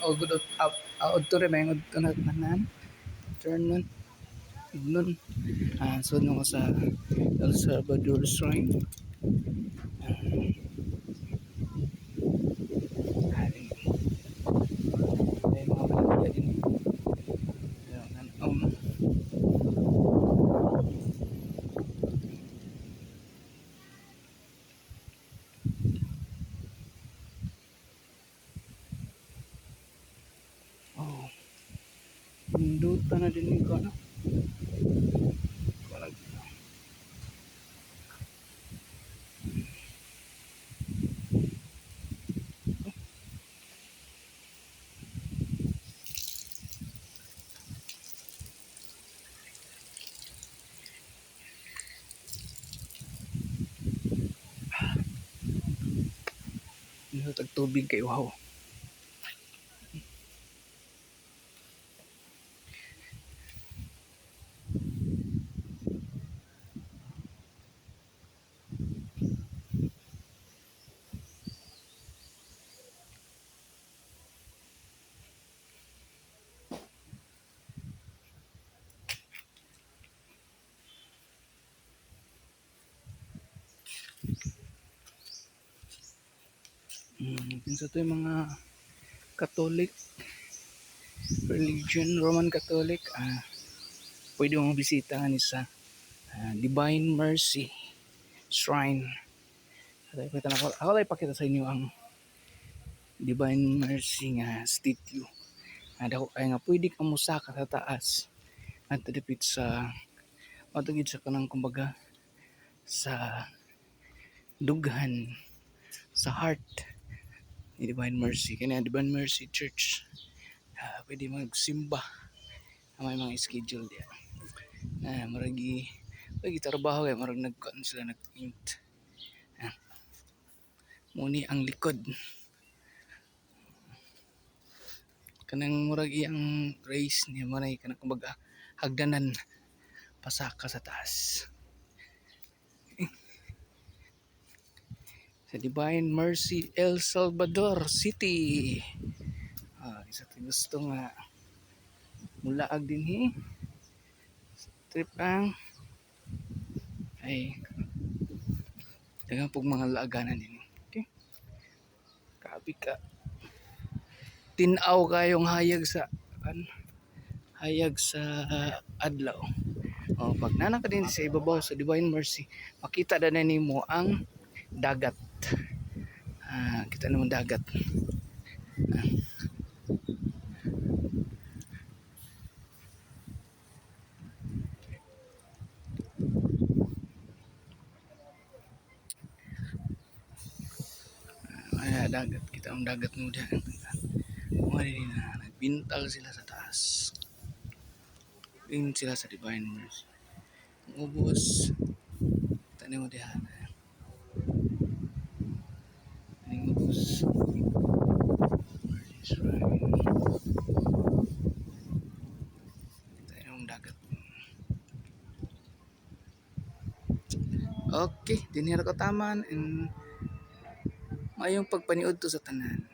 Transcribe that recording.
O good up to rin may to na tanan. Turn nun. Nun. So nung sa El Salvador Shrine. Ay mga balagya din. Oh, pindutan na din ko na. Tagtubig kay wow. Pinsa to yung mga Catholic religion, Roman Catholic. Pwede mong bisita ni sa Divine Mercy Shrine. Ako lang ipakita sa inyo ang Divine Mercy nga statue. Ay nga pwede ka musaka sa taas at dapit sa matugid sa kanang kumbaga sa dughan sa heart ni Divine Mercy. Kaya Divine Mercy Church, pwede magsimba. May mga schedule diya. Maragi trabaho kaya marag nagkuan sila nag-paint. Muni ang likod. Kanang murag iyang race niya manay kanang kumbaga hagdanan pasaka sa taas. Sa Divine Mercy El Salvador City. Isa ti gusto nga mulaag din trip ang ay dagang pug mga laaganan din. Okay? Kabi ka. Tinaw kayong hayag sa adlaw. Pag nana ka din sa ibabaw sa Divine Mercy, makita na nimo ang dagat. Kita naman dagat. Dagat, kita ang dagat mo dyan. Mga na nagbintal sila sa taas. Pin sila sa Divine Mercy. Ubos. Tani mo diyan. Aning ubos. Kita yung dagat. Okay, dinhira ko taman and mayong pagpaniud to sa tanan.